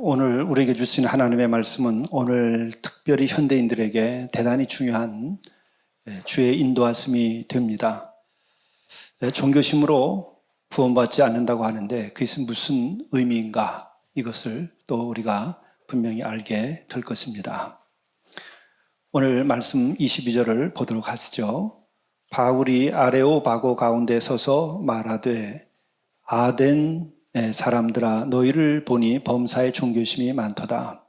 오늘 우리에게 주신 하나님의 말씀은 오늘 특별히 현대인들에게 대단히 중요한 주의 인도하심이 됩니다. 종교심으로 구원받지 않는다고 하는데 그것은 무슨 의미인가, 이것을 또 우리가 분명히 알게 될 것입니다. 오늘 말씀 22절을 보도록 하시죠. 바울이 아레오바고 가운데 서서 말하되 아덴 사람들아 너희를 보니 범사에 종교심이 많도다.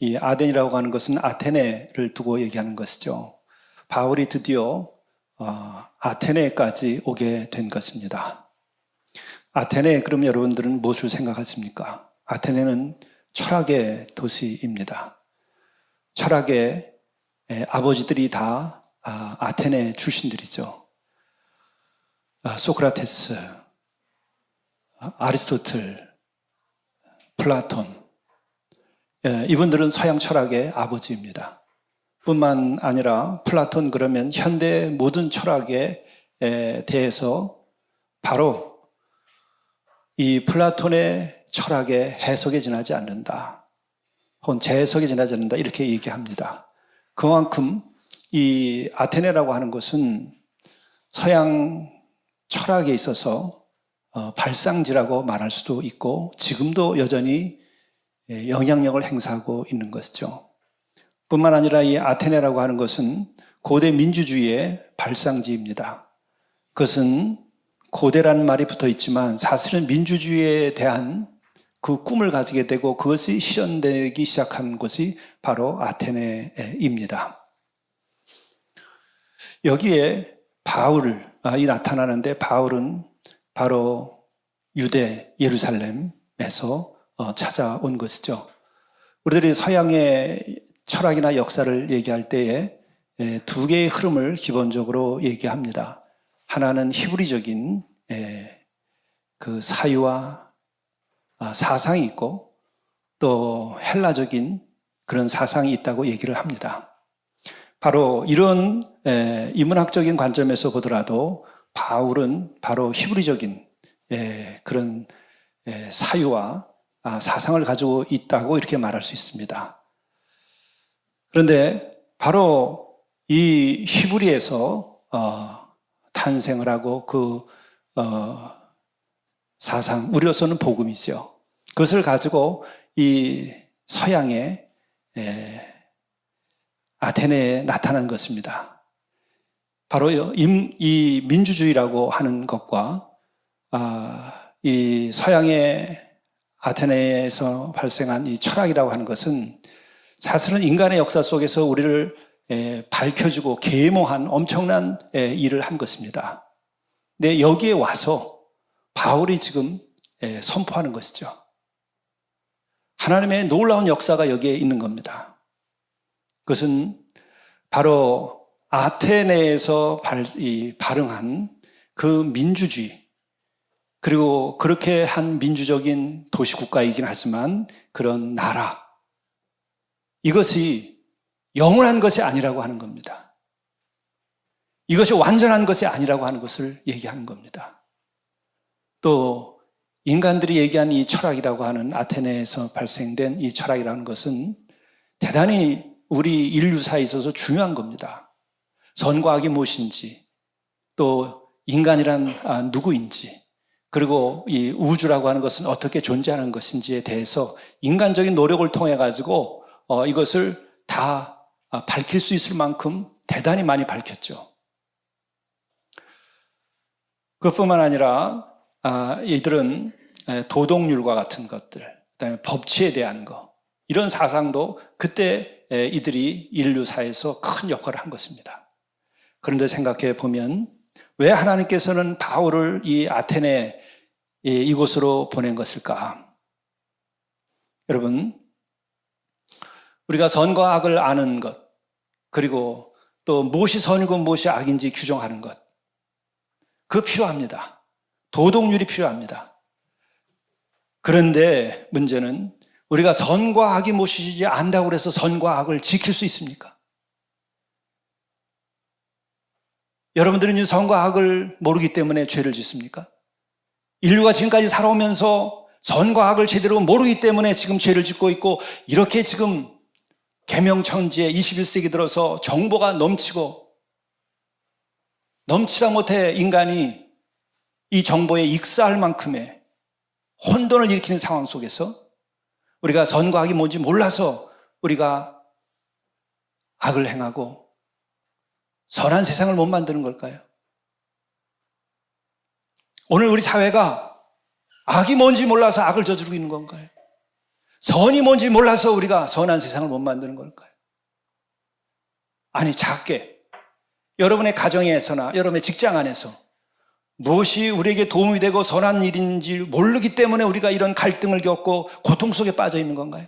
이 아덴이라고 하는 것은 아테네를 두고 얘기하는 것이죠. 바울이 드디어 아테네까지 오게 된 것입니다. 아테네, 그럼 여러분들은 무엇을 생각하십니까? 아테네는 철학의 도시입니다. 철학의 아버지들이 다 아테네 출신들이죠. 소크라테스, 아리스토텔, 플라톤, 이분들은 서양 철학의 아버지입니다. 뿐만 아니라 플라톤, 그러면 현대 모든 철학에 대해서 바로 이 플라톤의 철학의 해석에 지나지 않는다, 혹은 재해석에 지나지 않는다, 이렇게 얘기합니다. 그만큼 이 아테네라고 하는 것은 서양 철학에 있어서 발상지라고 말할 수도 있고 지금도 여전히 영향력을 행사하고 있는 것이죠. 뿐만 아니라 이 아테네라고 하는 것은 고대 민주주의의 발상지입니다. 그것은 고대라는 말이 붙어 있지만 사실은 민주주의에 대한 그 꿈을 가지게 되고 그것이 실현되기 시작한 곳이 바로 아테네입니다. 여기에 바울이 나타나는데 바울은 바로 유대 예루살렘에서 찾아온 것이죠. 우리들이 서양의 철학이나 역사를 얘기할 때에 두 개의 흐름을 기본적으로 얘기합니다. 하나는 히브리적인 그 사유와 사상이 있고 또 헬라적인 그런 사상이 있다고 얘기를 합니다. 바로 이런 인문학적인 관점에서 보더라도 바울은 바로 히브리적인 그런 사유와 사상을 가지고 있다고 이렇게 말할 수 있습니다. 그런데 바로 이 히브리에서 탄생을 하고 그 사상, 우리로서는 복음이죠. 그것을 가지고 이 서양의 아테네에 나타난 것입니다. 바로 이 민주주의라고 하는 것과 이 서양의 아테네에서 발생한 이 철학이라고 하는 것은 사실은 인간의 역사 속에서 우리를 밝혀주고 계몽한 엄청난 일을 한 것입니다. 근데 여기에 와서 바울이 지금 선포하는 것이죠. 하나님의 놀라운 역사가 여기에 있는 겁니다. 그것은 바로 아테네에서 발흥한 그 민주주의, 그리고 그렇게 한 민주적인 도시국가이긴 하지만 그런 나라, 이것이 영원한 것이 아니라고 하는 겁니다. 이것이 완전한 것이 아니라고 하는 것을 얘기하는 겁니다. 또 인간들이 얘기한 이 철학이라고 하는, 아테네에서 발생된 이 철학이라는 것은 대단히 우리 인류사에 있어서 중요한 겁니다. 선과 악이 무엇인지, 또 인간이란 누구인지, 그리고 이 우주라고 하는 것은 어떻게 존재하는 것인지에 대해서 인간적인 노력을 통해 가지고 이것을 다 밝힐 수 있을 만큼 대단히 많이 밝혔죠. 그것뿐만 아니라 이들은 도덕률과 같은 것들, 그다음에 법치에 대한 것, 이런 사상도 그때 이들이 인류사에서 큰 역할을 한 것입니다. 그런데 생각해 보면 왜 하나님께서는 바울을 이 아테네 이곳으로 보낸 것일까? 여러분, 우리가 선과 악을 아는 것, 그리고 또 무엇이 선이고 무엇이 악인지 규정하는 것, 그거 필요합니다. 도덕률이 필요합니다. 그런데 문제는 우리가 선과 악이 무엇인지 안다고 해서 선과 악을 지킬 수 있습니까? 여러분들은 이 선과 악을 모르기 때문에 죄를 짓습니까? 인류가 지금까지 살아오면서 선과 악을 제대로 모르기 때문에 지금 죄를 짓고 있고, 이렇게 지금 계명천지에 21세기 들어서 정보가 넘치고 넘치다 못해 인간이 이 정보에 익사할 만큼의 혼돈을 일으키는 상황 속에서 우리가 선과 악이 뭔지 몰라서 우리가 악을 행하고 선한 세상을 못 만드는 걸까요? 오늘 우리 사회가 악이 뭔지 몰라서 악을 저지르고 있는 건가요? 선이 뭔지 몰라서 우리가 선한 세상을 못 만드는 걸까요? 아니, 작게 여러분의 가정에서나 여러분의 직장 안에서 무엇이 우리에게 도움이 되고 선한 일인지 모르기 때문에 우리가 이런 갈등을 겪고 고통 속에 빠져 있는 건가요?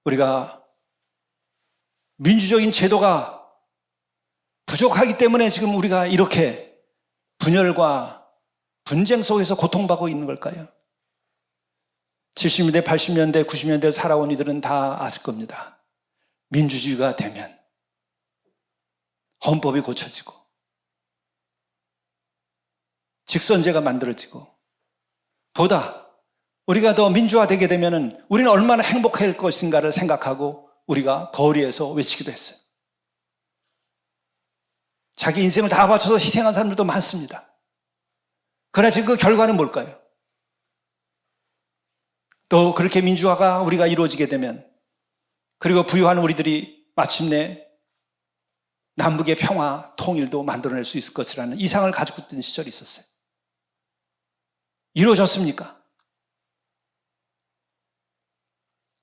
우리가 민주적인 제도가 부족하기 때문에 지금 우리가 이렇게 분열과 분쟁 속에서 고통받고 있는 걸까요? 70년대, 80년대, 90년대 살아온 이들은 다 아실 겁니다. 민주주의가 되면 헌법이 고쳐지고 직선제가 만들어지고 보다 우리가 더 민주화되게 되면 우리는 얼마나 행복할 것인가를 생각하고 우리가 거리에서 외치기도 했어요. 자기 인생을 다 바쳐서 희생한 사람들도 많습니다. 그러나 지금 그 결과는 뭘까요? 또 그렇게 민주화가 우리가 이루어지게 되면, 그리고 부유한 우리들이 마침내 남북의 평화, 통일도 만들어낼 수 있을 것이라는 이상을 가지고 있던 시절이 있었어요. 이루어졌습니까?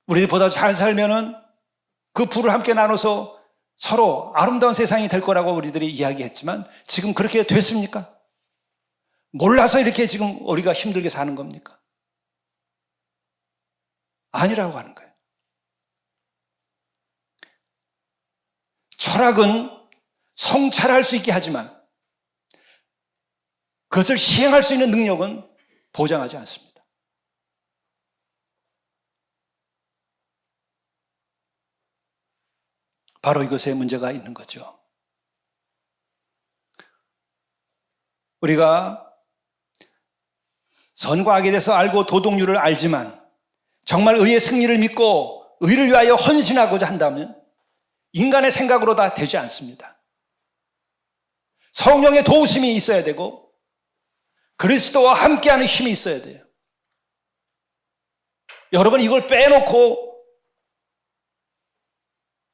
우리보다 잘 살면은 그 부를 함께 나눠서 서로 아름다운 세상이 될 거라고 우리들이 이야기했지만 지금 그렇게 됐습니까? 몰라서 이렇게 지금 우리가 힘들게 사는 겁니까? 아니라고 하는 거예요. 철학은 성찰할 수 있게 하지만 그것을 시행할 수 있는 능력은 보장하지 않습니다. 바로 이것에 문제가 있는 거죠. 우리가 선과 악에 대해서 알고 도덕률을 알지만 정말 의의 승리를 믿고 의를 위하여 헌신하고자 한다면 인간의 생각으로 다 되지 않습니다. 성령의 도우심이 있어야 되고 그리스도와 함께하는 힘이 있어야 돼요. 여러분, 이걸 빼놓고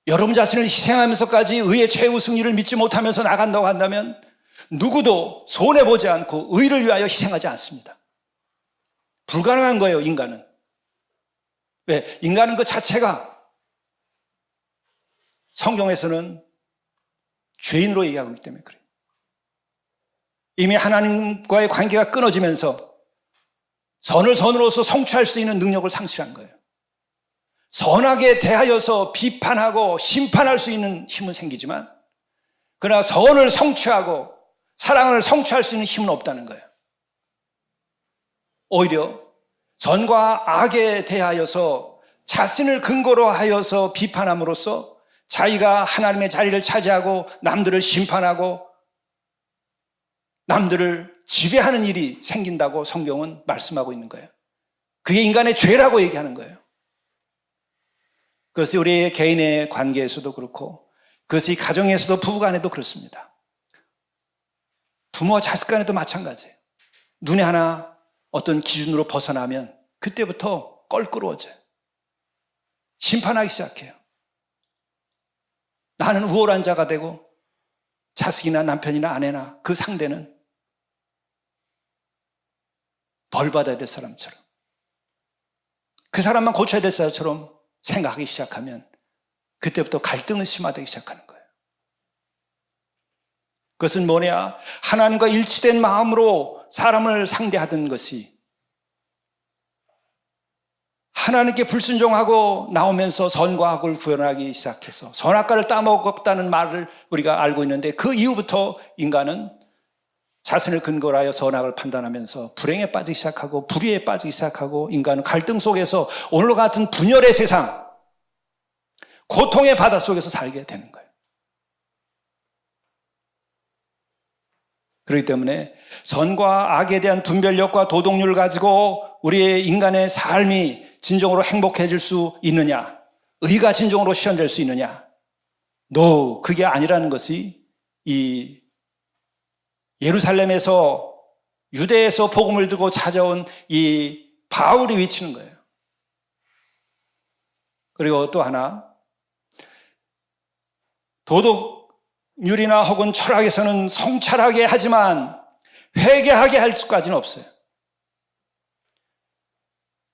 여러분 자신을 희생하면서까지 의의 최후 승리를 믿지 못하면서 나간다고 한다면 누구도 손해보지 않고 의를 위하여 희생하지 않습니다. 불가능한 거예요, 인간은. 왜? 인간은 그 자체가 성경에서는 죄인으로 얘기하고 있기 때문에 그래요. 이미 하나님과의 관계가 끊어지면서 선을 선으로서 성취할 수 있는 능력을 상실한 거예요. 선하게 대하여서 비판하고 심판할 수 있는 힘은 생기지만 그러나 선을 성취하고 사랑을 성취할 수 있는 힘은 없다는 거예요. 오히려 선과 악에 대하여서 자신을 근거로 하여서 비판함으로써 자기가 하나님의 자리를 차지하고 남들을 심판하고 남들을 지배하는 일이 생긴다고 성경은 말씀하고 있는 거예요. 그게 인간의 죄라고 얘기하는 거예요. 그것이 우리 개인의 관계에서도 그렇고 그것이 가정에서도 부부간에도 그렇습니다. 부모와 자식 간에도 마찬가지예요. 눈에 하나 어떤 기준으로 벗어나면 그때부터 껄끄러워져요. 심판하기 시작해요. 나는 우월한 자가 되고 자식이나 남편이나 아내나 그 상대는 벌 받아야 될 사람처럼 그 사람만 고쳐야 될 사람처럼 생각하기 시작하면 그때부터 갈등은 심화되기 시작하는 거예요. 그것은 뭐냐? 하나님과 일치된 마음으로 사람을 상대하던 것이 하나님께 불순종하고 나오면서 선과 악을 구별하기 시작해서 선악과를 따먹었다는 말을 우리가 알고 있는데 그 이후부터 인간은 자신을 근거로 하여 선악을 판단하면서 불행에 빠지기 시작하고 불의에 빠지기 시작하고 인간은 갈등 속에서 오늘과 같은 분열의 세상, 고통의 바다 속에서 살게 되는 거예요. 그렇기 때문에 선과 악에 대한 분별력과 도덕률을 가지고 우리의 인간의 삶이 진정으로 행복해질 수 있느냐, 의가 진정으로 실현될 수 있느냐? No, 그게 아니라는 것이 이 예루살렘에서 유대에서 복음을 들고 찾아온 이 바울이 외치는 거예요. 그리고 또 하나, 도덕률이나 혹은 철학에서는 성찰하게 하지만 회개하게 할 수까지는 없어요.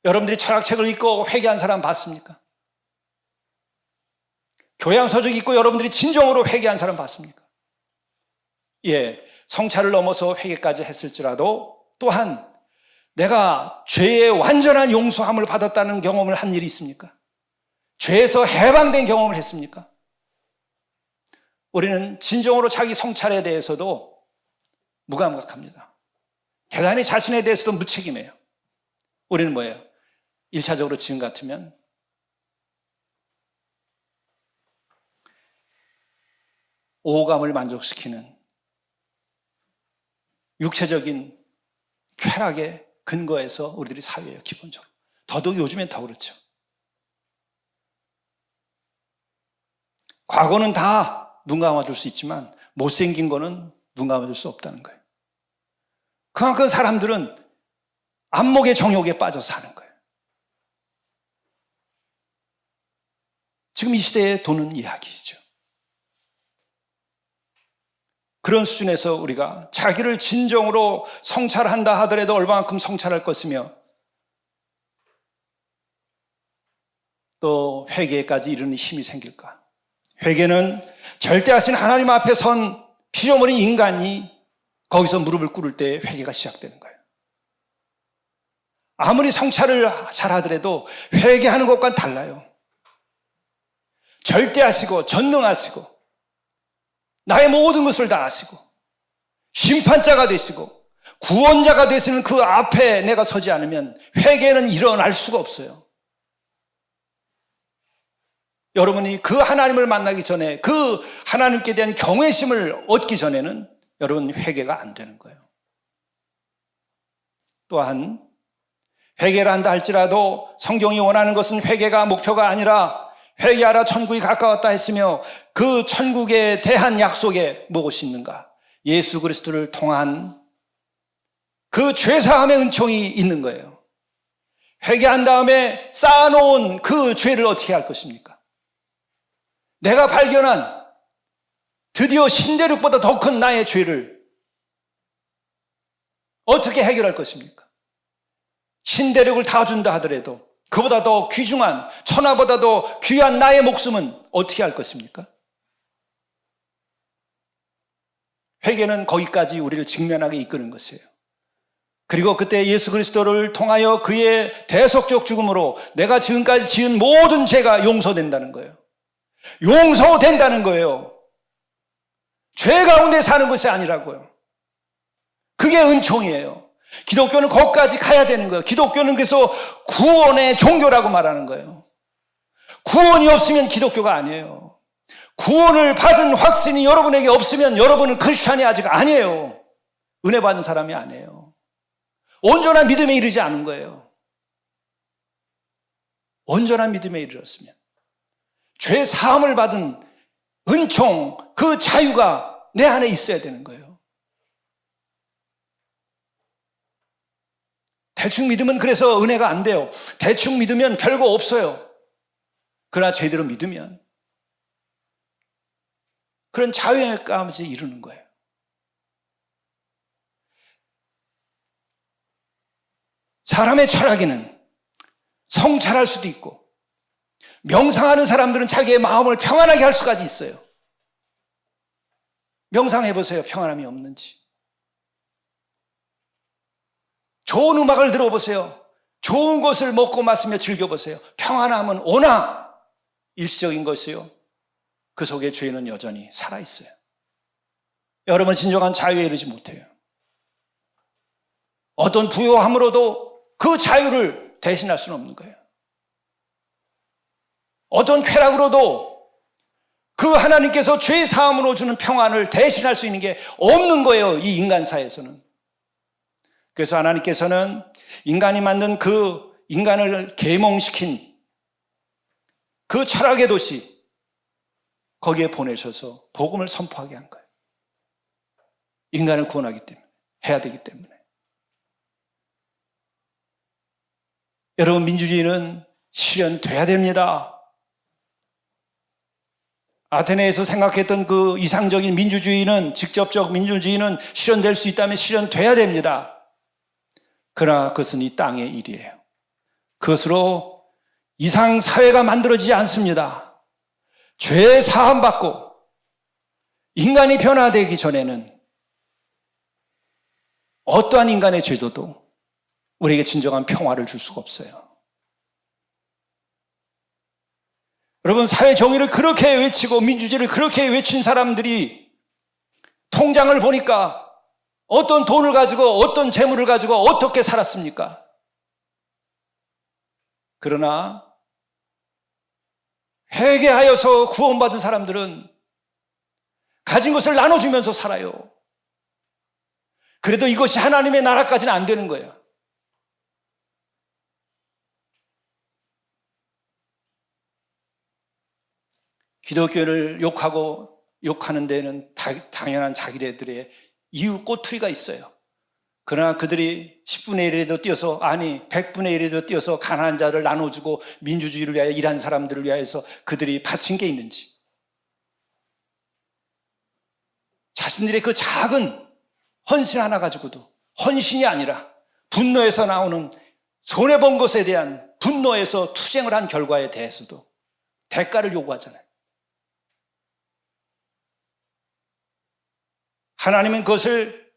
여러분들이 철학책을 읽고 회개한 사람 봤습니까? 교양서적 읽고 여러분들이 진정으로 회개한 사람 봤습니까? 예, 성찰을 넘어서 회개까지 했을지라도 또한 내가 죄의 완전한 용서함을 받았다는 경험을 한 일이 있습니까? 죄에서 해방된 경험을 했습니까? 우리는 진정으로 자기 성찰에 대해서도 무감각합니다. 대단히 자신에 대해서도 무책임해요. 우리는 뭐예요? 1차적으로 지금 같으면 오감을 만족시키는 육체적인 쾌락의 근거에서 우리들이 사회예요, 기본적으로. 더더욱 요즘엔 더 그렇죠. 과거는 다 눈 감아줄 수 있지만 못생긴 거는 눈 감아줄 수 없다는 거예요. 그만큼 사람들은 안목의 정욕에 빠져서 사는 거예요. 지금 이 시대에 도는 이야기죠. 그런 수준에서 우리가 자기를 진정으로 성찰한다 하더라도 얼마만큼 성찰할 것이며 또 회개까지 이르는 힘이 생길까? 회개는 절대하신 하나님 앞에 선 피조물인 인간이 거기서 무릎을 꿇을 때 회개가 시작되는 거예요. 아무리 성찰을 잘 하더라도 회개하는 것과는 달라요. 절대하시고 전능하시고 나의 모든 것을 다 아시고 심판자가 되시고 구원자가 되시는 그 앞에 내가 서지 않으면 회개는 일어날 수가 없어요. 여러분이 그 하나님을 만나기 전에 그 하나님께 대한 경외심을 얻기 전에는 여러분 회개가 안 되는 거예요. 또한 회개를 한다 할지라도 성경이 원하는 것은 회개가 목표가 아니라 회개하라 천국이 가까웠다 했으며 그 천국에 대한 약속에 무엇이 있는가? 예수 그리스도를 통한 그 죄사함의 은총이 있는 거예요. 회개한 다음에 쌓아놓은 그 죄를 어떻게 할 것입니까? 내가 발견한 드디어 신대륙보다 더 큰 나의 죄를 어떻게 해결할 것입니까? 신대륙을 다 준다 하더라도 그보다 더 귀중한, 천하보다 더 귀한 나의 목숨은 어떻게 할 것입니까? 회개는 거기까지 우리를 직면하게 이끄는 것이에요. 그리고 그때 예수 그리스도를 통하여 그의 대속적 죽음으로 내가 지금까지 지은 모든 죄가 용서된다는 거예요. 용서된다는 거예요. 죄 가운데 사는 것이 아니라고요. 그게 은총이에요. 기독교는 거기까지 가야 되는 거예요. 기독교는 그래서 구원의 종교라고 말하는 거예요. 구원이 없으면 기독교가 아니에요. 구원을 받은 확신이 여러분에게 없으면 여러분은 크리스찬이 아직 아니에요. 은혜 받은 사람이 아니에요. 온전한 믿음에 이르지 않은 거예요. 온전한 믿음에 이르렀으면 죄 사함을 받은 은총, 그 자유가 내 안에 있어야 되는 거예요. 대충 믿으면 그래서 은혜가 안 돼요. 대충 믿으면 별거 없어요. 그러나 제대로 믿으면 그런 자유에까지 이루는 거예요. 사람의 철학에는 성찰할 수도 있고 명상하는 사람들은 자기의 마음을 평안하게 할 수까지 있어요. 명상해보세요. 평안함이 없는지. 좋은 음악을 들어보세요. 좋은 것을 먹고 마시며 즐겨보세요. 평안함은 오나 일시적인 것이요. 그 속에 죄는 여전히 살아있어요. 여러분 진정한 자유에 이르지 못해요. 어떤 부요함으로도 그 자유를 대신할 수는 없는 거예요. 어떤 쾌락으로도 그 하나님께서 죄 사함으로 주는 평안을 대신할 수 있는 게 없는 거예요, 이 인간사에서는. 그래서 하나님께서는 인간이 만든 그 인간을 계몽시킨 그 철학의 도시, 거기에 보내셔서 복음을 선포하게 한 거예요. 인간을 구원하기 때문에, 해야 되기 때문에. 여러분, 민주주의는 실현돼야 됩니다. 아테네에서 생각했던 그 이상적인 민주주의는, 직접적 민주주의는 실현될 수 있다면 실현돼야 됩니다. 그러나 그것은 이 땅의 일이에요. 그것으로 이상 사회가 만들어지지 않습니다. 죄 사함 받고 인간이 변화되기 전에는 어떠한 인간의 제도도 우리에게 진정한 평화를 줄 수가 없어요. 여러분, 사회 정의를 그렇게 외치고 민주주의를 그렇게 외친 사람들이 통장을 보니까 어떤 돈을 가지고 어떤 재물을 가지고 어떻게 살았습니까? 그러나 회개하여서 구원받은 사람들은 가진 것을 나눠주면서 살아요. 그래도 이것이 하나님의 나라까지는 안 되는 거예요. 기독교를 욕하는 데는 당연한 자기네들의 이유 꼬투리가 있어요. 그러나 그들이 10분의 1이라도 뛰어서, 아니 100분의 1이라도 뛰어서 가난한 자를 나눠주고 민주주의를 위하여 일하는 사람들을 위하여서 그들이 바친 게 있는지, 자신들의 그 작은 헌신 하나 가지고도 헌신이 아니라 분노에서 나오는 손해본 것에 대한 분노에서 투쟁을 한 결과에 대해서도 대가를 요구하잖아요. 하나님은 그것을,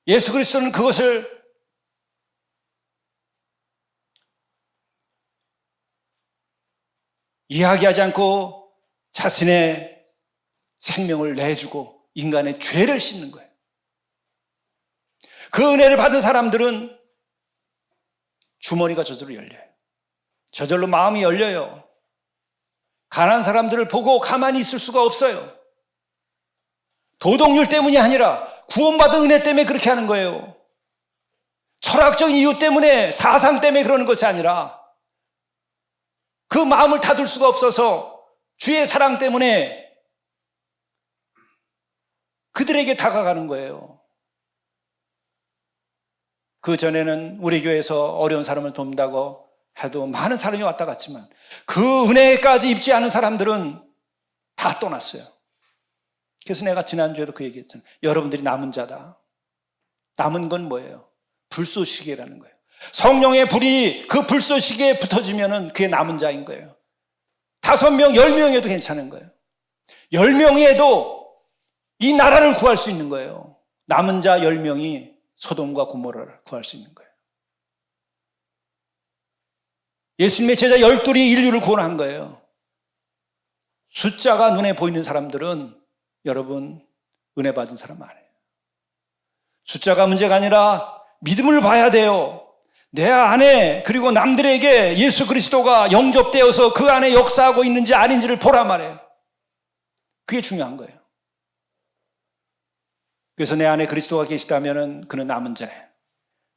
예수 그리스도는 그것을 이야기하지 않고 자신의 생명을 내주고 인간의 죄를 씻는 거예요. 그 은혜를 받은 사람들은 주머니가 저절로 열려요. 저절로 마음이 열려요. 가난한 사람들을 보고 가만히 있을 수가 없어요. 도덕률 때문이 아니라 구원받은 은혜 때문에 그렇게 하는 거예요. 철학적인 이유 때문에, 사상 때문에 그러는 것이 아니라 그 마음을 닫을 수가 없어서 주의 사랑 때문에 그들에게 다가가는 거예요. 그 전에는 우리 교회에서 어려운 사람을 돕는다고 해도 많은 사람이 왔다 갔지만 그 은혜까지 입지 않은 사람들은 다 떠났어요. 그래서 내가 지난주에도 그 얘기했잖아요. 여러분들이 남은 자다. 남은 건 뭐예요? 불쏘시개라는 거예요. 성령의 불이 그 불쏘시개에 붙어지면은 그게 남은 자인 거예요. 5명, 10명이어도 괜찮은 거예요. 10명이어도 이 나라를 구할 수 있는 거예요. 남은 자 10명이 소돔과 고모라를 구할 수 있는 거예요. 예수님의 제자 12이 인류를 구원한 거예요. 숫자가 눈에 보이는 사람들은 여러분, 은혜 받은 사람 아니에요. 숫자가 문제가 아니라 믿음을 봐야 돼요. 내 안에, 그리고 남들에게 예수 그리스도가 영접되어서 그 안에 역사하고 있는지 아닌지를 보라 말이에요. 그게 중요한 거예요. 그래서 내 안에 그리스도가 계시다면 그는 남은 자예요.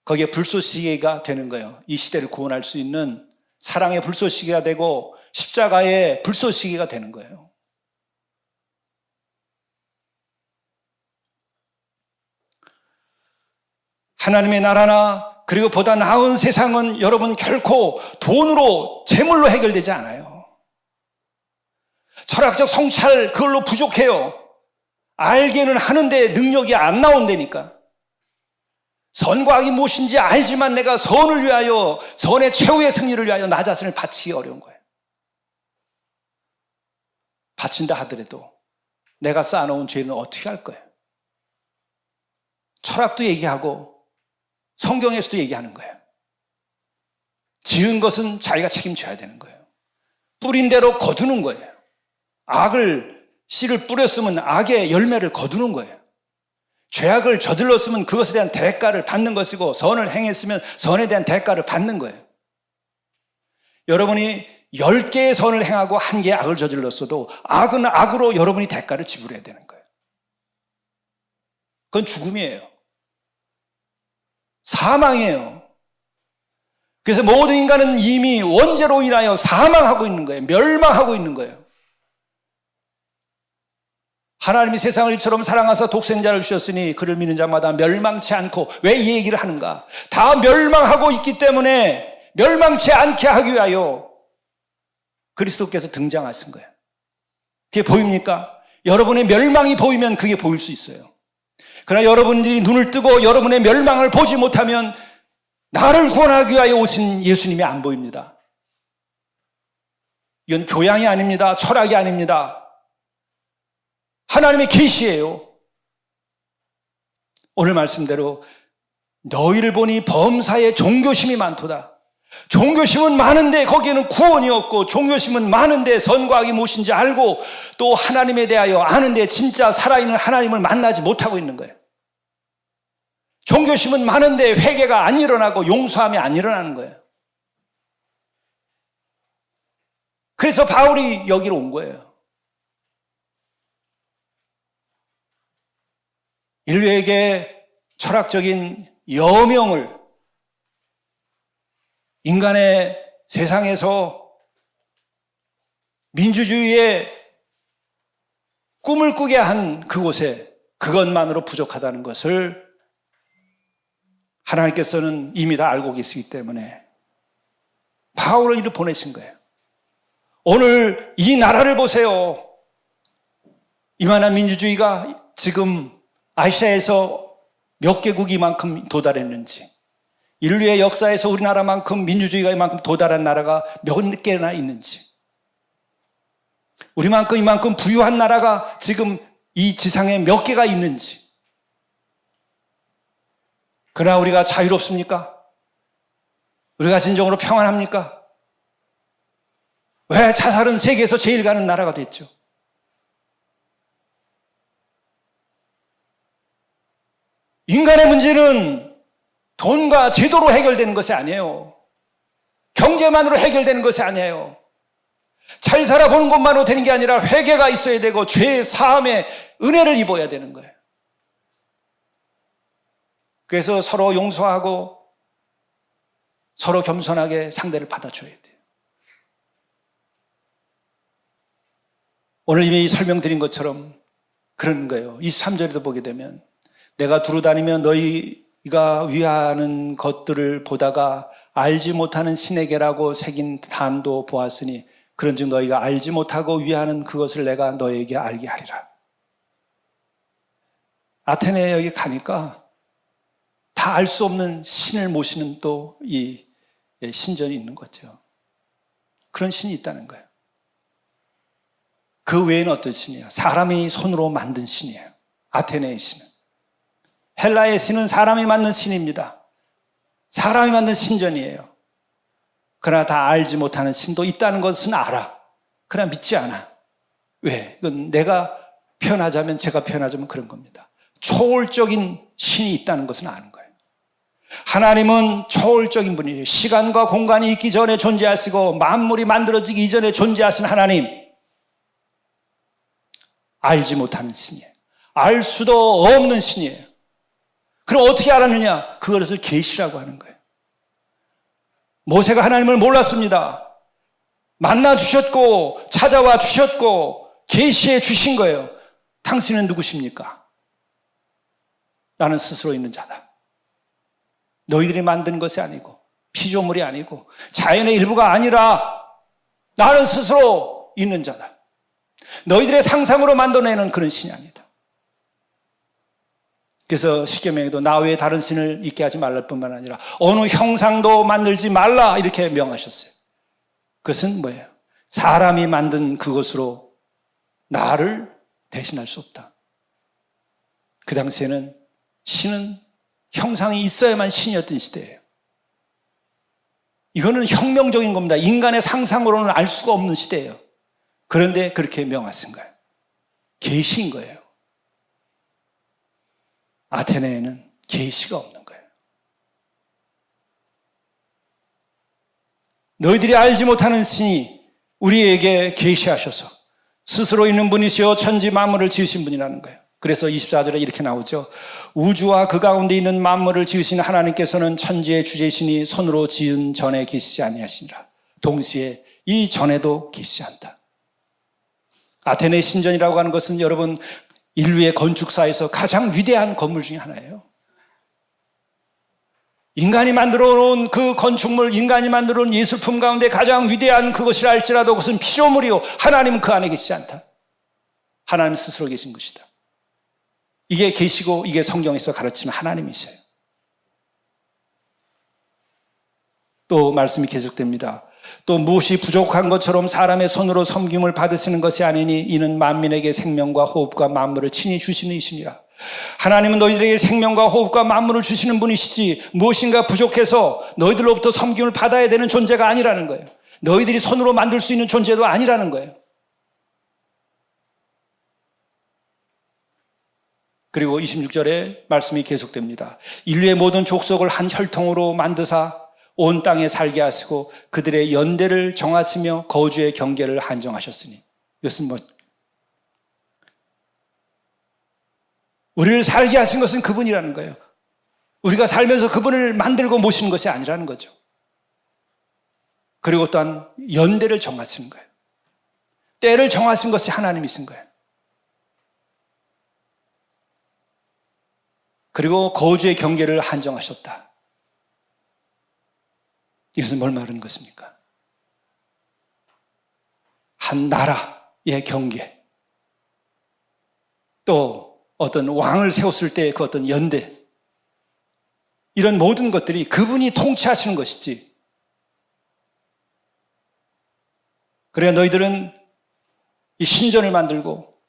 거기에 불쏘시개가 되는 거예요. 이 시대를 구원할 수 있는 사랑의 불쏘시개가 되고 십자가의 불쏘시개가 되는 거예요. 하나님의 나라나 그리고 보다 나은 세상은 여러분 결코 돈으로, 재물로 해결되지 않아요. 철학적 성찰, 그걸로 부족해요. 알기는 하는데 능력이 안 나온다니까. 선과 악이 무엇인지 알지만 내가 선을 위하여, 선의 최후의 승리를 위하여 나 자신을 바치기 어려운 거예요. 바친다 하더라도 내가 쌓아놓은 죄는 어떻게 할 거예요? 철학도 얘기하고 성경에서도 얘기하는 거예요. 지은 것은 자기가 책임져야 되는 거예요. 뿌린 대로 거두는 거예요. 씨를 뿌렸으면 악의 열매를 거두는 거예요. 죄악을 저질렀으면 그것에 대한 대가를 받는 것이고, 선을 행했으면 선에 대한 대가를 받는 거예요. 여러분이 10개의 선을 행하고 1개의 악을 저질렀어도 악은 악으로 여러분이 대가를 지불해야 되는 거예요. 그건 죽음이에요. 사망이에요. 그래서 모든 인간은 이미 원죄로 인하여 사망하고 있는 거예요. 멸망하고 있는 거예요. 하나님이 세상을 이처럼 사랑하사 독생자를 주셨으니 그를 믿는 자마다 멸망치 않고, 왜 이 얘기를 하는가? 다 멸망하고 있기 때문에 멸망치 않게 하기 위하여 그리스도께서 등장하신 거예요. 그게 보입니까? 여러분의 멸망이 보이면 그게 보일 수 있어요. 그러나 여러분들이 눈을 뜨고 여러분의 멸망을 보지 못하면 나를 구원하기 위하여 오신 예수님이 안 보입니다. 이건 교양이 아닙니다. 철학이 아닙니다. 하나님의 계시예요. 오늘 말씀대로 너희를 보니 범사에 종교심이 많도다. 종교심은 많은데 거기에는 구원이 없고, 종교심은 많은데 선과 악이 무엇인지 알고 또 하나님에 대하여 아는데 진짜 살아있는 하나님을 만나지 못하고 있는 거예요. 종교심은 많은데 회개가 안 일어나고 용서함이 안 일어나는 거예요. 그래서 바울이 여기로 온 거예요. 인류에게 철학적인 여명을, 인간의 세상에서 민주주의의 꿈을 꾸게 한 그곳에 그것만으로 부족하다는 것을 하나님께서는 이미 다 알고 계시기 때문에 바울을 이리 보내신 거예요. 오늘 이 나라를 보세요. 이만한 민주주의가 지금 아시아에서 몇 개국이 이만큼 도달했는지, 인류의 역사에서 우리나라만큼 민주주의가 이만큼 도달한 나라가 몇 개나 있는지, 우리만큼 이만큼 부유한 나라가 지금 이 지상에 몇 개가 있는지. 그러나 우리가 자유롭습니까? 우리가 진정으로 평안합니까? 왜 자살은 세계에서 제일 가는 나라가 됐죠? 인간의 문제는 돈과 제도로 해결되는 것이 아니에요. 경제만으로 해결되는 것이 아니에요. 잘 살아보는 것만으로 되는 게 아니라 회개가 있어야 되고 죄의 사함의 은혜를 입어야 되는 거예요. 그래서 서로 용서하고 서로 겸손하게 상대를 받아줘야 돼요. 오늘 이미 설명드린 것처럼 그런 거예요. 23절에도 보게 되면 내가 두루다니며 너희가 위하는 것들을 보다가 알지 못하는 신에게라고 새긴 단도 보았으니 그런즉 너희가 알지 못하고 위하는 그것을 내가 너희에게 알게 하리라. 아테네에 여기 가니까 다 알 수 없는 신을 모시는 또 이 신전이 있는 거죠. 그런 신이 있다는 거예요. 그 외에는 어떤 신이에요? 사람이 손으로 만든 신이에요. 아테네의 신은. 헬라의 신은 사람이 만든 신입니다. 사람이 만든 신전이에요. 그러나 다 알지 못하는 신도 있다는 것은 알아. 그러나 믿지 않아. 왜? 이건 내가 표현하자면, 제가 표현하자면 그런 겁니다. 초월적인 신이 있다는 것은 아는 거예요. 하나님은 초월적인 분이에요. 시간과 공간이 있기 전에 존재하시고 만물이 만들어지기 이전에 존재하신 하나님. 알지 못하는 신이에요. 알 수도 없는 신이에요. 그럼 어떻게 알았느냐? 그것을 계시라고 하는 거예요. 모세가 하나님을 몰랐습니다. 만나 주셨고 찾아와 주셨고 계시해 주신 거예요. 당신은 누구십니까? 나는 스스로 있는 자다. 너희들이 만든 것이 아니고 피조물이 아니고 자연의 일부가 아니라 나는 스스로 있는 자다. 너희들의 상상으로 만들어내는 그런 신이 아니다. 그래서 십계명에도 나 외에 다른 신을 있게 하지 말랄 뿐만 아니라 어느 형상도 만들지 말라 이렇게 명하셨어요. 그것은 뭐예요? 사람이 만든 그것으로 나를 대신할 수 없다. 그 당시에는 신은 형상이 있어야만 신이었던 시대예요. 이거는 혁명적인 겁니다. 인간의 상상으로는 알 수가 없는 시대예요. 그런데 그렇게 명하신 거예요. 계시인 거예요. 아테네에는 계시가 없는 거예요. 너희들이 알지 못하는 신이 우리에게 계시하셔서 스스로 있는 분이시여 천지 만물을 지으신 분이라는 거예요. 그래서 24절에 이렇게 나오죠. 우주와 그 가운데 있는 만물을 지으신 하나님께서는 천지의 주제시니 손으로 지은 전에 계시지 아니하시니라. 동시에 이 전에도 계시지 않다. 아테네 신전이라고 하는 것은 여러분 인류의 건축사에서 가장 위대한 건물 중에 하나예요. 인간이 만들어 놓은 그 건축물, 인간이 만들어 놓은 예술품 가운데 가장 위대한 그것이라 할지라도 그것은 피조물이요 하나님은 그 안에 계시지 않다. 하나님 스스로 계신 것이다. 이게 계시고 이게 성경에서 가르치는 하나님이세요. 또 말씀이 계속됩니다. 또 무엇이 부족한 것처럼 사람의 손으로 섬김을 받으시는 것이 아니니 이는 만민에게 생명과 호흡과 만물을 친히 주시는 이심이라. 하나님은 너희들에게 생명과 호흡과 만물을 주시는 분이시지 무엇인가 부족해서 너희들로부터 섬김을 받아야 되는 존재가 아니라는 거예요. 너희들이 손으로 만들 수 있는 존재도 아니라는 거예요. 그리고 26절에 말씀이 계속됩니다. 인류의 모든 족속을 한 혈통으로 만드사 온 땅에 살게 하시고 그들의 연대를 정하시며 거주의 경계를 한정하셨으니 이것은 우리를 살게 하신 것은 그분이라는 거예요. 우리가 살면서 그분을 만들고 모시는 것이 아니라는 거죠. 그리고 또한 연대를 정하시는 거예요. 때를 정하신 것이 하나님이신 거예요. 그리고 거주의 경계를 한정하셨다. 이것은 뭘 말하는 것입니까? 한 나라의 경계, 또 어떤 왕을 세웠을 때 그 어떤 연대, 이런 모든 것들이 그분이 통치하시는 것이지. 그래야 너희들은 이 신전을 만들고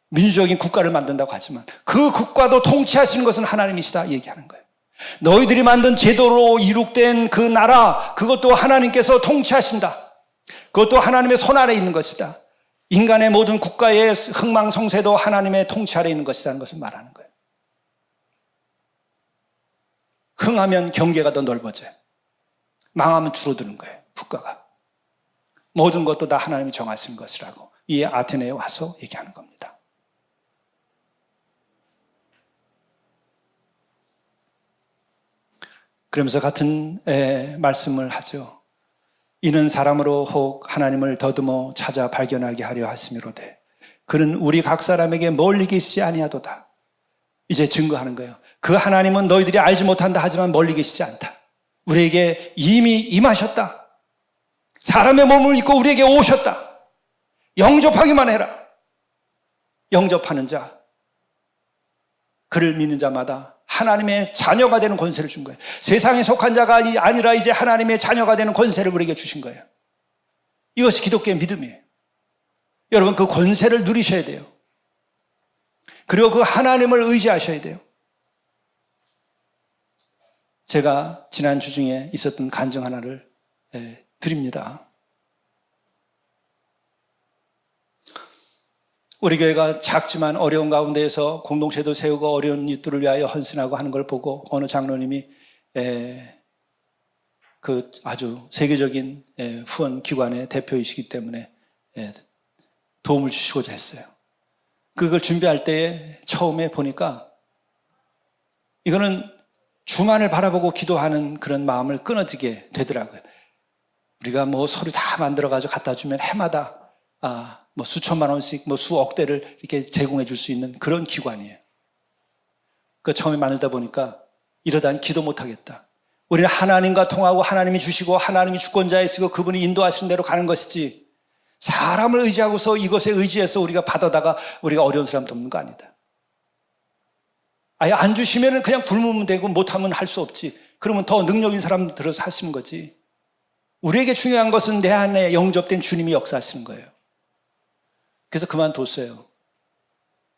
민주적인 국가를 만든다고 하지만 그 국가도 통치하시는 것은 하나님이시다 얘기하는 거예요. 너희들이 만든 제도로 이룩된 그 나라, 그것도 하나님께서 통치하신다. 그것도 하나님의 손 아래 있는 것이다. 인간의 모든 국가의 흥망성쇠도 하나님의 통치 아래 있는 것이라는 것을 말하는 거예요. 흥하면 경계가 더 넓어져요. 망하면 줄어드는 거예요, 국가가. 모든 것도 다 하나님이 정하신 것이라고 이 아테네에 와서 얘기하는 겁니다. 그러면서 같은 말씀을 하죠. 이는 사람으로 혹 하나님을 더듬어 찾아 발견하게 하려 하심이로되 그는 우리 각 사람에게 멀리 계시지 아니하도다. 이제 증거하는 거예요. 그 하나님은 너희들이 알지 못한다 하지만 멀리 계시지 않다. 우리에게 이미 임하셨다. 사람의 몸을 입고 우리에게 오셨다. 영접하기만 해라. 영접하는 자, 그를 믿는 자마다 하나님의 자녀가 되는 권세를 준 거예요. 세상에 속한 자가 아니라 이제 하나님의 자녀가 되는 권세를 우리에게 주신 거예요. 이것이 기독교의 믿음이에요. 여러분 그 권세를 누리셔야 돼요. 그리고 그 하나님을 의지하셔야 돼요. 제가 지난 주 중에 있었던 간증 하나를 드립니다. 우리 교회가 작지만 어려운 가운데에서 공동체도 세우고 어려운 이들을 위하여 헌신하고 하는 걸 보고 어느 장로님이 그 아주 세계적인 후원 기관의 대표이시기 때문에 도움을 주시고자 했어요. 그걸 준비할 때 처음에 보니까 이거는 주만을 바라보고 기도하는 그런 마음을 끊어지게 되더라고요. 우리가 뭐 서류 다 만들어가지고 갖다 주면 해마다 뭐 수천만 원씩 뭐 수억 대를 이렇게 제공해 줄 수 있는 그런 기관이에요. 그 처음에 만들다 보니까 이러다는 기도 못 하겠다. 우리는 하나님과 통하고 하나님이 주시고 하나님이 주권자이시고 그분이 인도하시는 대로 가는 것이지 사람을 의지하고서 이것에 의지해서 우리가 받아다가 우리가 어려운 사람 돕는 거 아니다. 아예 안 주시면 그냥 굶으면 되고 못하면 할 수 없지. 그러면 더 능력인 사람 들어서 하시는 거지. 우리에게 중요한 것은 내 안에 영접된 주님이 역사하시는 거예요. 그래서 그만뒀어요.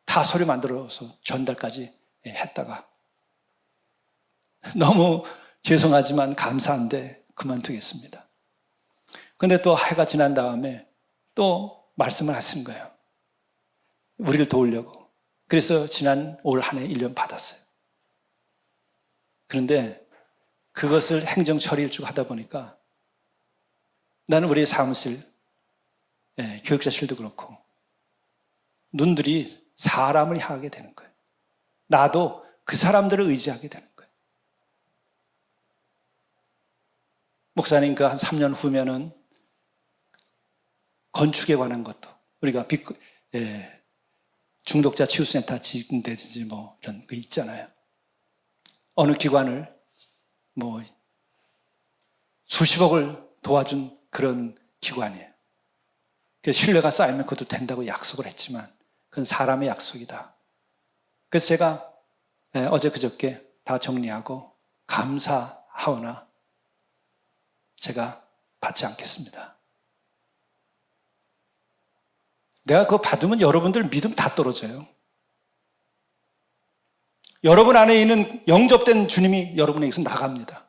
다 서류 만들어서 전달까지 했다가 너무 죄송하지만 감사한데 그만두겠습니다. 그런데 또 해가 지난 다음에 또 말씀을 하시는 거예요. 우리를 도우려고. 그래서 지난 올 한 해 1년 받았어요. 그런데 그것을 행정 처리를 쭉 하다 보니까 나는 우리 사무실, 교육자실도 그렇고 눈들이 사람을 향하게 되는 거예요. 나도 그 사람들을 의지하게 되는 거예요. 목사님 그 한 3년 후면은 건축에 관한 것도 우리가 중독자 치유센터 짓는다든지 뭐 이런 거 있잖아요. 어느 기관을 뭐 수십억을 도와준 그런 기관이에요. 신뢰가 쌓이면 그것도 된다고 약속을 했지만 그건 사람의 약속이다. 그래서 제가 어제 그저께 다 정리하고 감사하오나 제가 받지 않겠습니다. 내가 그거 받으면 여러분들 믿음 다 떨어져요. 여러분 안에 있는 영접된 주님이 여러분에게서 나갑니다.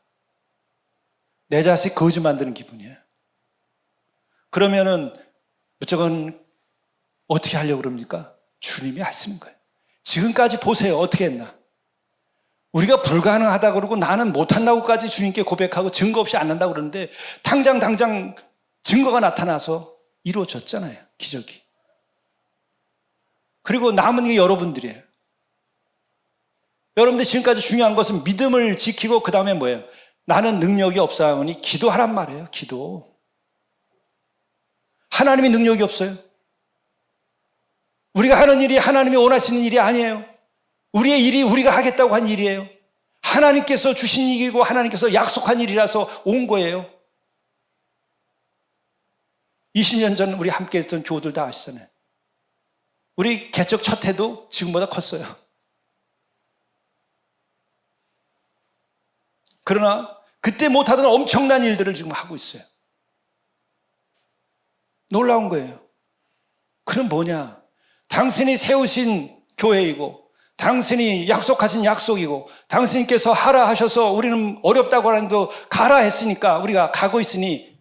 내 자식 거지 만드는 기분이에요. 그러면은 무조건 어떻게 하려고 그럽니까? 주님이 하시는 거예요. 지금까지 보세요. 어떻게 했나? 우리가 불가능하다고 그러고 나는 못한다고까지 주님께 고백하고 증거 없이 안 한다고 그러는데 당장 증거가 나타나서 이루어졌잖아요. 기적이. 그리고 남은 게 여러분들이에요. 여러분들 지금까지 중요한 것은 믿음을 지키고 그 다음에 뭐예요? 나는 능력이 없사오니 기도하란 말이에요. 기도. 하나님이 능력이 없어요. 우리가 하는 일이 하나님이 원하시는 일이 아니에요. 우리의 일이 우리가 하겠다고 한 일이에요. 하나님께서 주신 일이고 하나님께서 약속한 일이라서 온 거예요. 20년 전 우리 함께 했던 교우들 다 아시잖아요. 우리 개척 첫 해도 지금보다 컸어요. 그러나 그때 못하던 엄청난 일들을 지금 하고 있어요. 놀라운 거예요. 그럼 뭐냐? 당신이 세우신 교회이고 당신이 약속하신 약속이고 당신께서 하라 하셔서 우리는 어렵다고 하는데 가라 했으니까 우리가 가고 있으니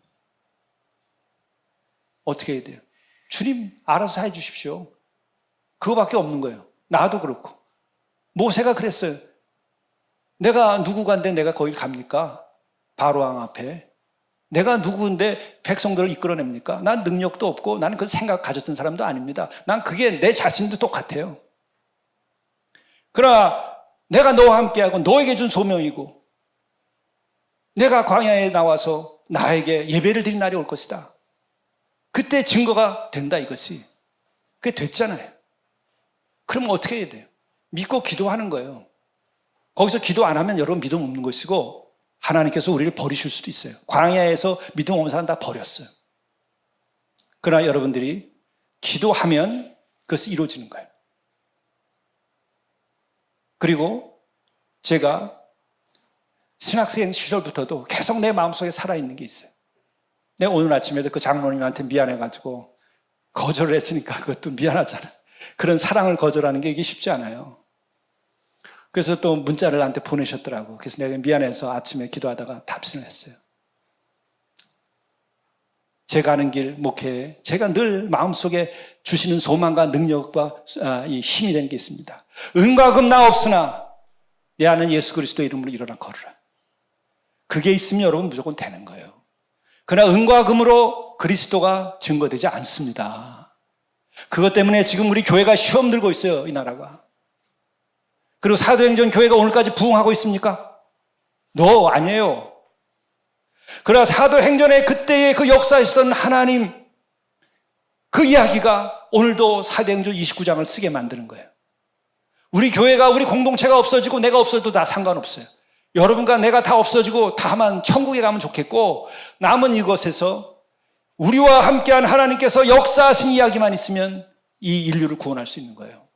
어떻게 해야 돼요? 주님 알아서 해 주십시오. 그거밖에 없는 거예요. 나도 그렇고 모세가 그랬어요. 내가 누구간데 내가 거길 갑니까? 바로왕 앞에. 내가 누구인데 백성들을 이끌어냅니까? 난 능력도 없고 나는 그 생각 가졌던 사람도 아닙니다. 난 그게 내 자신도 똑같아요. 그러나 내가 너와 함께하고 너에게 준 소명이고 내가 광야에 나와서 나에게 예배를 드린 날이 올 것이다. 그때 증거가 된다 이것이. 그게 됐잖아요. 그럼 어떻게 해야 돼요? 믿고 기도하는 거예요. 거기서 기도 안 하면 여러분 믿음 없는 것이고 하나님께서 우리를 버리실 수도 있어요. 광야에서 믿음 없는 사람 다 버렸어요. 그러나 여러분들이 기도하면 그것이 이루어지는 거예요. 그리고 제가 신학생 시절부터도 계속 내 마음속에 살아있는 게 있어요. 내가 오늘 아침에도 그 장로님한테 미안해가지고 거절을 했으니까 그것도 미안하잖아요. 그런 사랑을 거절하는 게 이게 쉽지 않아요. 그래서 또 문자를 나한테 보내셨더라고. 그래서 내가 미안해서 아침에 기도하다가 답신을 했어요. 제가 하는 길, 목회에 제가 늘 마음속에 주시는 소망과 능력과 이 힘이 되는 게 있습니다. 은과 금 나 없으나 내 아는 예수 그리스도 이름으로 일어나 걸으라. 그게 있으면 여러분 무조건 되는 거예요. 그러나 은과 금으로 그리스도가 증거되지 않습니다. 그것 때문에 지금 우리 교회가 시험 들고 있어요. 이 나라가. 그리고 사도행전 교회가 오늘까지 부흥하고 있습니까? 아니에요. 그러나 사도행전의 그때의 그 역사에서던 하나님 그 이야기가 오늘도 사도행전 29장을 쓰게 만드는 거예요. 우리 교회가 우리 공동체가 없어지고 내가 없어도 다 상관없어요. 여러분과 내가 다 없어지고 다만 천국에 가면 좋겠고 남은 이것에서 우리와 함께한 하나님께서 역사하신 이야기만 있으면 이 인류를 구원할 수 있는 거예요.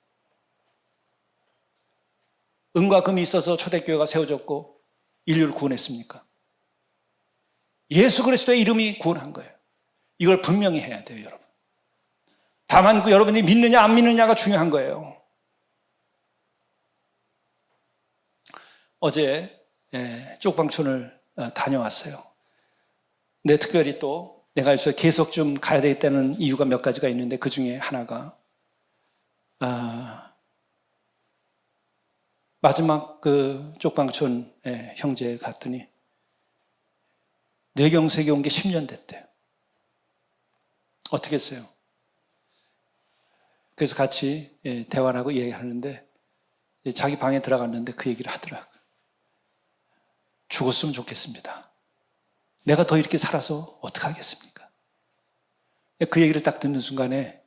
은과 금이 있어서 초대교회가 세워졌고 인류를 구원했습니까? 예수 그리스도의 이름이 구원한 거예요. 이걸 분명히 해야 돼요, 여러분. 다만 그 여러분이 믿느냐 안 믿느냐가 중요한 거예요. 어제 쪽방촌을 다녀왔어요. 근데 특별히 또 내가 여기서 계속 좀 가야 되겠다는 이유가 몇 가지가 있는데 그 중에 하나가 마지막 그 쪽방촌 형제 갔더니 뇌경색이 온 게 10년 됐대요. 어떻게 했어요? 그래서 같이 대화를 하고 얘기하는데 자기 방에 들어갔는데 그 얘기를 하더라고요. 죽었으면 좋겠습니다. 내가 더 이렇게 살아서 어떡하겠습니까? 그 얘기를 딱 듣는 순간에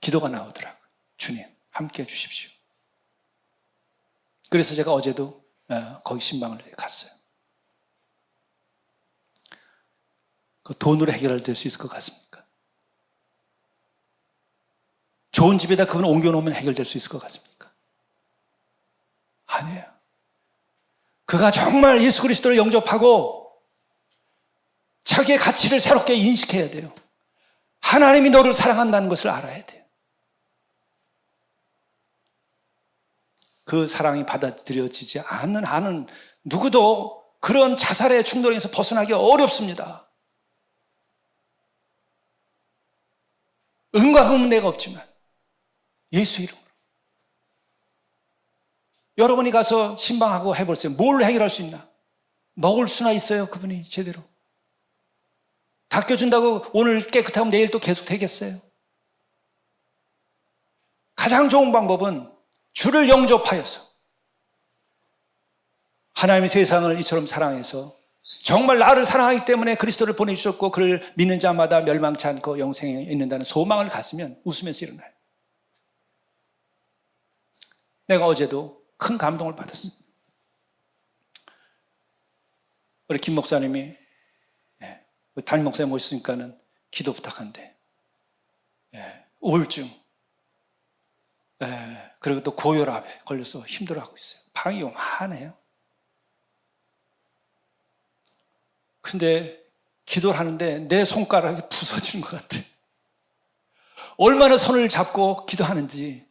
기도가 나오더라고요. 주님, 함께 해주십시오. 그래서 제가 어제도 거기 신방을 갔어요. 그 돈으로 해결될 수 있을 것 같습니까? 좋은 집에다 그걸 옮겨놓으면 해결될 수 있을 것 같습니까? 아니에요. 그가 정말 예수 그리스도를 영접하고 자기의 가치를 새롭게 인식해야 돼요. 하나님이 너를 사랑한다는 것을 알아야 돼요. 그 사랑이 받아들여지지 않는 한은 누구도 그런 자살의 충동에서 벗어나기 어렵습니다. 은과 금은 내가 없지만 예수 이름으로 여러분이 가서 신방하고 해보세요. 뭘 해결할 수 있나? 먹을 수나 있어요, 그분이 제대로? 닦여준다고 오늘 깨끗하면 내일 또 계속 되겠어요? 가장 좋은 방법은 주를 영접하여서 하나님이 세상을 이처럼 사랑해서 정말 나를 사랑하기 때문에 그리스도를 보내주셨고 그를 믿는 자마다 멸망치 않고 영생에 있는다는 소망을 갖으면 웃으면서 일어나요. 내가 어제도 큰 감동을 받았어요. 우리 김 목사님이 담임 목사님 모셨으니까는 기도 부탁한대. 우울증, 그리고 또 고혈압에 걸려서 힘들어하고 있어요. 방이 요만해요. 근데 기도를 하는데 내 손가락이 부서지는 것 같아. 얼마나 손을 잡고 기도하는지.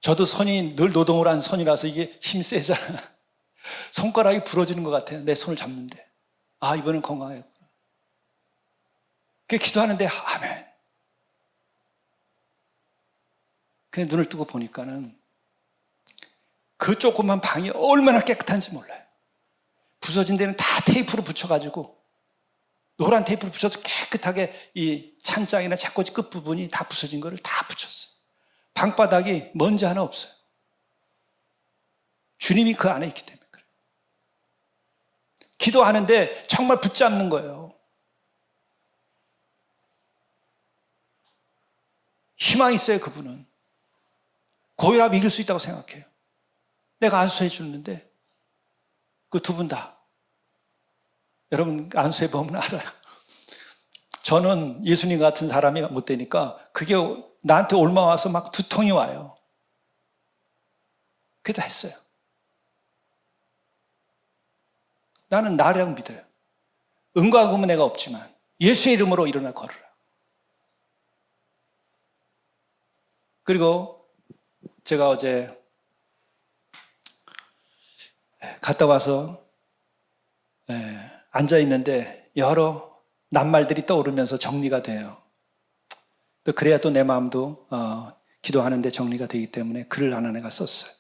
저도 손이 늘 노동을 한 손이라서 이게 힘이 세잖아. 손가락이 부러지는 것 같아요. 내 손을 잡는데. 아, 이번엔 건강했구나. 그 기도하는데 아멘. 그냥 눈을 뜨고 보니까는 그 조그만 방이 얼마나 깨끗한지 몰라요. 부서진 데는 다 테이프로 붙여가지고 노란 테이프로 붙여서 깨끗하게 이 찬장이나 책꽂이 끝부분이 다 부서진 거를 다 붙였어요. 방바닥이 먼지 하나 없어요. 주님이 그 안에 있기 때문에 그래요. 기도하는데 정말 붙잡는 거예요. 희망이 있어요, 그분은. 고혈압 이길 수 있다고 생각해요. 내가 안수해 주는데 그 두 분 다. 여러분 안수해 보면 알아요. 저는 예수님 같은 사람이 못 되니까 그게 나한테 옮아와서 막 두통이 와요. 그래서 했어요. 나는 나라고 믿어요. 은과 금은 내가 없지만 예수의 이름으로 일어나 걸으라. 그리고 제가 어제 갔다 와서 앉아 있는데 여러 낱말들이 떠오르면서 정리가 돼요. 또 그래야 또 내 마음도 기도하는데 정리가 되기 때문에 글을 하나 내가 썼어요.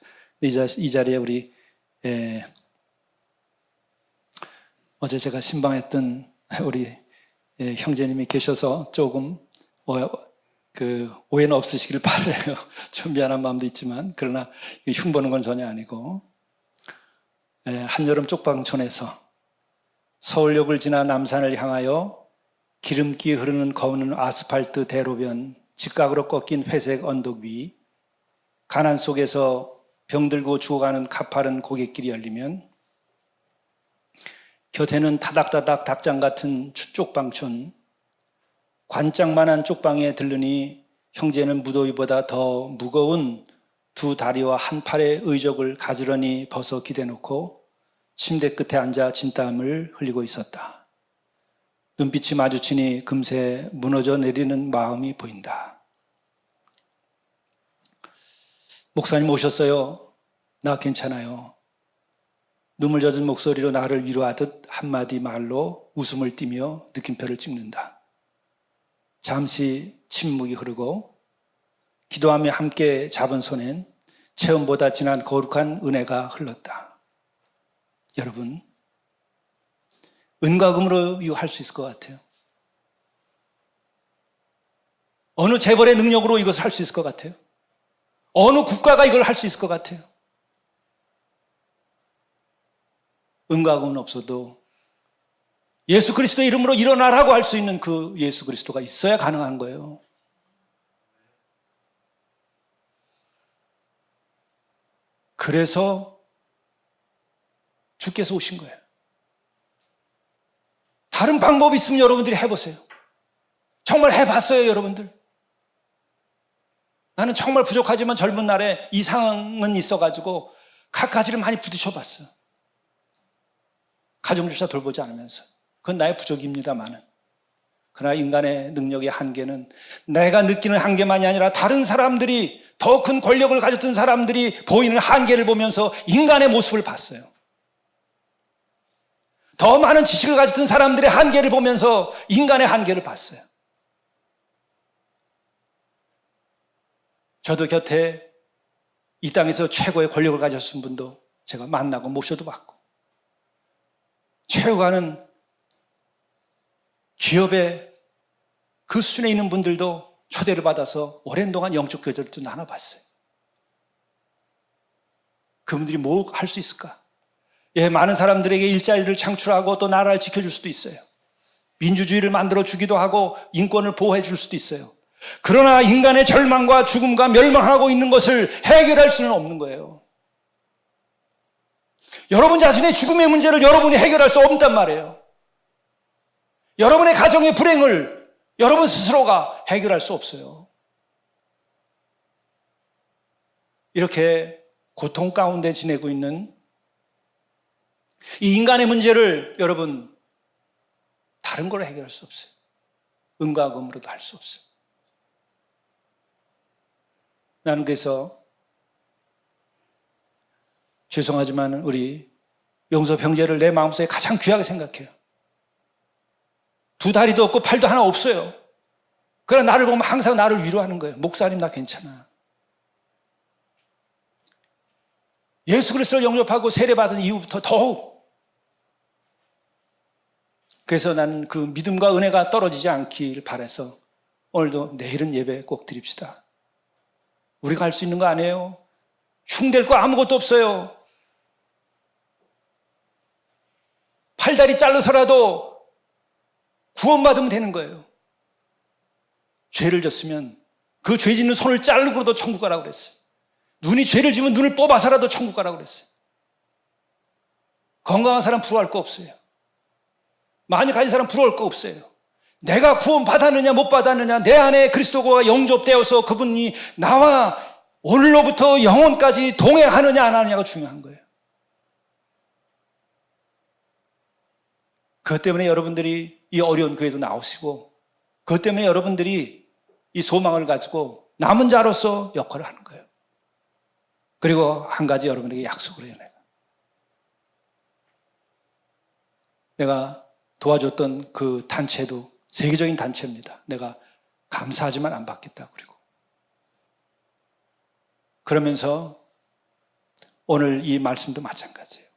이 자리에 우리 어제 제가 신방했던 우리 형제님이 계셔서 조금 오해는 없으시길 바라요. 좀 미안한 마음도 있지만 그러나 흉보는 건 전혀 아니고 한여름 쪽방촌에서 서울역을 지나 남산을 향하여 기름기 흐르는 거는 아스팔트 대로변, 직각으로 꺾인 회색 언덕 위, 가난 속에서 병들고 죽어가는 가파른 고갯길이 열리면 곁에는 타닥타닥 닭장 같은 쪽방촌, 관짝만한 쪽방에 들르니 형제는 무더위보다 더 무거운 두 다리와 한 팔의 의적을 가지런히 벗어 기대놓고 침대 끝에 앉아 진땀을 흘리고 있었다. 눈빛이 마주치니 금세 무너져 내리는 마음이 보인다. 목사님 오셨어요. 나 괜찮아요. 눈물 젖은 목소리로 나를 위로하듯 한마디 말로 웃음을 띠며 느낌표를 찍는다. 잠시 침묵이 흐르고 기도하며 함께 잡은 손엔 체험보다 진한 거룩한 은혜가 흘렀다. 여러분, 은과 금으로 이거 할 수 있을 것 같아요. 어느 재벌의 능력으로 이것을 할 수 있을 것 같아요? 어느 국가가 이걸 할 수 있을 것 같아요? 은과 금은 없어도 예수 그리스도의 이름으로 일어나라고 할 수 있는 그 예수 그리스도가 있어야 가능한 거예요. 그래서 주께서 오신 거예요. 다른 방법이 있으면 여러분들이 해보세요. 정말 해봤어요, 여러분들. 나는 정말 부족하지만 젊은 날에 이상은 있어가지고 갖가지를 많이 부딪혀봤어요. 가정주사 돌보지 않으면서. 그건 나의 부족입니다만은. 그러나 인간의 능력의 한계는 내가 느끼는 한계만이 아니라 다른 사람들이, 더 큰 권력을 가졌던 사람들이 보이는 한계를 보면서 인간의 모습을 봤어요. 더 많은 지식을 가졌던 사람들의 한계를 보면서 인간의 한계를 봤어요. 저도 곁에 이 땅에서 최고의 권력을 가졌던 분도 제가 만나고 모셔도 봤고, 최고가는 기업의 그 수준에 있는 분들도 초대를 받아서 오랜 동안 영적 교제를 또 나눠봤어요. 그분들이 뭐 할 수 있을까? 예, 많은 사람들에게 일자리를 창출하고 또 나라를 지켜줄 수도 있어요. 민주주의를 만들어 주기도 하고 인권을 보호해 줄 수도 있어요. 그러나 인간의 절망과 죽음과 멸망하고 있는 것을 해결할 수는 없는 거예요. 여러분 자신의 죽음의 문제를 여러분이 해결할 수 없단 말이에요. 여러분의 가정의 불행을 여러분 스스로가 해결할 수 없어요. 이렇게 고통 가운데 지내고 있는 이 인간의 문제를 여러분 다른 걸로 해결할 수 없어요. 은과 금으로도 할 수 없어요. 나는 그래서 죄송하지만 우리 용섭 형제를 내 마음속에 가장 귀하게 생각해요. 두 다리도 없고 팔도 하나 없어요. 그러나 나를 보면 항상 나를 위로하는 거예요. 목사님 나 괜찮아. 예수 그리스도를 영접하고 세례받은 이후부터 더욱. 그래서 나는 그 믿음과 은혜가 떨어지지 않기를 바라서 오늘도 내일은 예배 꼭 드립시다. 우리가 할 수 있는 거 아니에요. 흉될 거 아무것도 없어요. 팔다리 잘라서라도 구원받으면 되는 거예요. 죄를 졌으면 그 죄 짓는 손을 자르고도 천국 가라고 그랬어요. 눈이 죄를 지면 눈을 뽑아서라도 천국 가라고 그랬어요. 건강한 사람 부러워할 거 없어요. 많이 가진 사람 부러워할 거 없어요. 내가 구원 받았느냐 못 받았느냐, 내 안에 그리스도가 영접되어서 그분이 나와 오늘로부터 영원까지 동행하느냐 안 하느냐가 중요한 거예요. 그것 때문에 여러분들이 이 어려운 교회도 나오시고, 그것 때문에 여러분들이 이 소망을 가지고 남은 자로서 역할을 하는 거예요. 그리고 한 가지 여러분에게 약속을 해요. 내가 도와줬던 그 단체도 세계적인 단체입니다. 내가 감사하지만 안 받겠다. 그리고 그러면서 오늘 이 말씀도 마찬가지예요.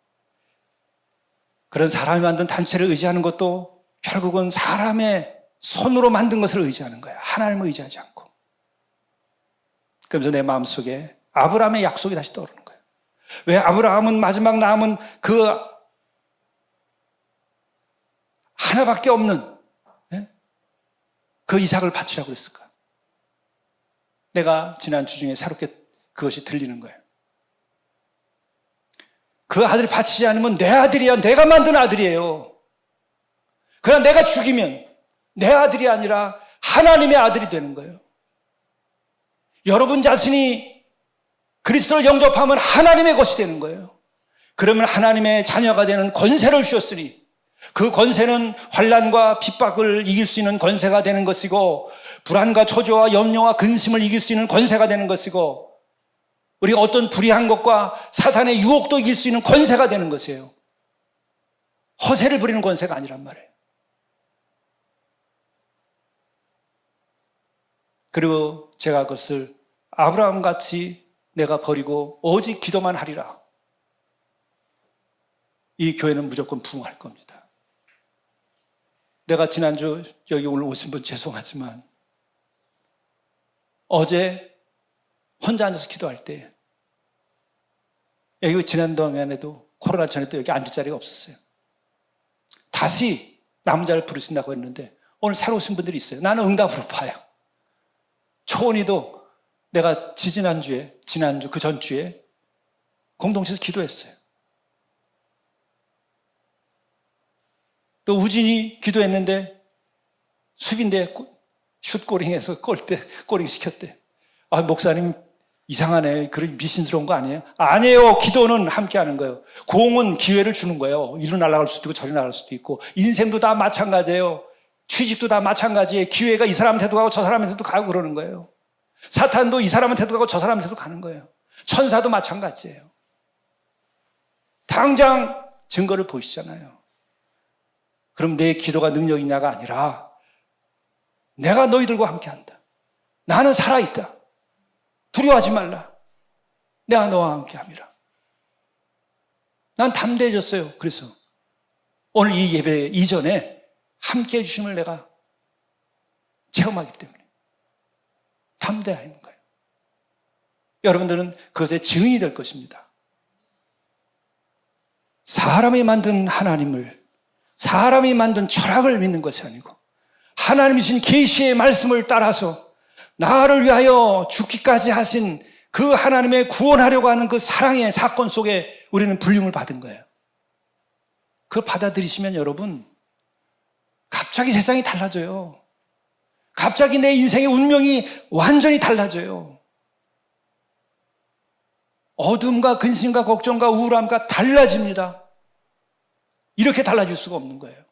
그런 사람이 만든 단체를 의지하는 것도 결국은 사람의 손으로 만든 것을 의지하는 거예요. 하나님을 의지하지 않고. 그러면서 내 마음속에 아브라함의 약속이 다시 떠오르는 거예요. 왜 아브라함은 마지막 남은 그 하나밖에 없는 그 이삭을 바치라고 그랬을까? 내가 지난 주 중에 새롭게 그것이 들리는 거예요. 그 아들 바치지 않으면 내 아들이야. 내가 만든 아들이에요. 그러나 내가 죽이면 내 아들이 아니라 하나님의 아들이 되는 거예요. 여러분 자신이 그리스도를 영접하면 하나님의 것이 되는 거예요. 그러면 하나님의 자녀가 되는 권세를 주셨으니 그 권세는 환난과 핍박을 이길 수 있는 권세가 되는 것이고, 불안과 초조와 염려와 근심을 이길 수 있는 권세가 되는 것이고, 우리가 어떤 불의한 것과 사탄의 유혹도 이길 수 있는 권세가 되는 것이에요. 허세를 부리는 권세가 아니란 말이에요. 그리고 제가 그것을 아브라함같이 내가 버리고 오직 기도만 하리라. 이 교회는 무조건 부흥할 겁니다. 내가 지난주 여기 오늘 오신 분 죄송하지만 어제 혼자 앉아서 기도할 때, 여기 지난 동안에도 코로나 전에도 여기 앉을 자리가 없었어요. 다시 남은 자를 부르신다고 했는데 오늘 새로 오신 분들이 있어요. 나는 응답으로 봐요. 초원이도 내가 지난주, 그 전주에 공동체에서 기도했어요. 또 우진이 기도했는데 수빈대 슛고링에서 골링 시켰대. 아, 목사님 이상하네. 그런 미신스러운 거 아니에요? 아니에요. 기도는 함께 하는 거예요. 공은 기회를 주는 거예요. 이리로 날아갈 수도 있고 저리 날아갈 수도 있고, 인생도 다 마찬가지예요. 취직도 다 마찬가지예요. 기회가 이 사람한테도 가고 저 사람한테도 가고 그러는 거예요. 사탄도 이 사람한테도 가고 저 사람한테도 가는 거예요. 천사도 마찬가지예요. 당장 증거를 보시잖아요. 그럼 내 기도가 능력이냐가 아니라 내가 너희들과 함께한다. 나는 살아있다. 두려워하지 말라. 내가 너와 함께함이라. 난 담대해졌어요. 그래서 오늘 이 예배 이전에 함께해 주심을 내가 체험하기 때문에 담대한 거예요. 여러분들은 그것의 증인이 될 것입니다. 사람이 만든 하나님을, 사람이 만든 철학을 믿는 것이 아니고 하나님이신 계시의 말씀을 따라서 나를 위하여 죽기까지 하신 그 하나님의 구원하려고 하는 그 사랑의 사건 속에 우리는 불림을 받은 거예요. 그걸 받아들이시면 여러분, 갑자기 세상이 달라져요. 갑자기 내 인생의 운명이 완전히 달라져요. 어둠과 근심과 걱정과 우울함과 달라집니다. 이렇게 달라질 수가 없는 거예요.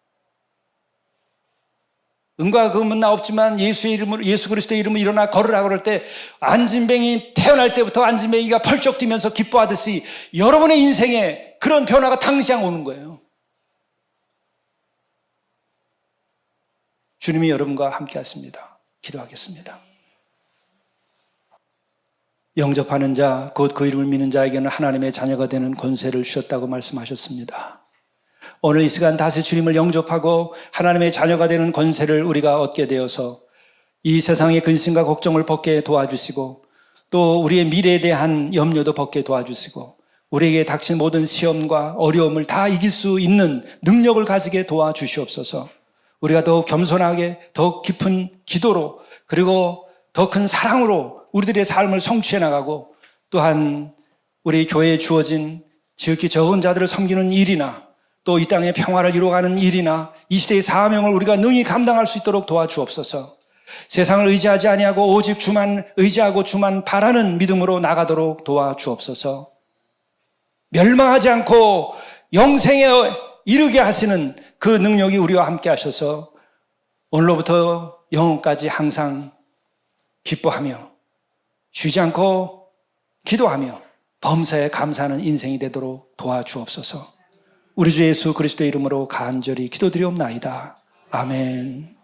은과 금은 나 없지만 예수의 이름으로, 예수 그리스도의 이름으로 일어나 걸으라 그럴 때 안진뱅이 태어날 때부터 안진뱅이가 펄쩍 뛰면서 기뻐하듯이 여러분의 인생에 그런 변화가 당시랑 오는 거예요. 주님이 여러분과 함께 하십니다. 기도하겠습니다. 영접하는 자, 곧 그 이름을 믿는 자에게는 하나님의 자녀가 되는 권세를 주셨다고 말씀하셨습니다. 오늘 이 시간 다시 주님을 영접하고 하나님의 자녀가 되는 권세를 우리가 얻게 되어서 이 세상의 근심과 걱정을 벗게 도와주시고 또 우리의 미래에 대한 염려도 벗게 도와주시고 우리에게 닥친 모든 시험과 어려움을 다 이길 수 있는 능력을 가지게 도와주시옵소서. 우리가 더욱 겸손하게 더욱 깊은 기도로 그리고 더 큰 사랑으로 우리들의 삶을 성취해 나가고 또한 우리 교회에 주어진 지극히 적은 자들을 섬기는 일이나 또 이 땅의 평화를 이루어가는 일이나 이 시대의 사명을 우리가 능히 감당할 수 있도록 도와주옵소서. 세상을 의지하지 아니하고 오직 주만 의지하고 주만 바라는 믿음으로 나가도록 도와주옵소서. 멸망하지 않고 영생에 이르게 하시는 그 능력이 우리와 함께 하셔서 오늘로부터 영원까지 항상 기뻐하며 쉬지 않고 기도하며 범사에 감사하는 인생이 되도록 도와주옵소서. 우리 주 예수 그리스도의 이름으로 간절히 기도드리옵나이다. 아멘.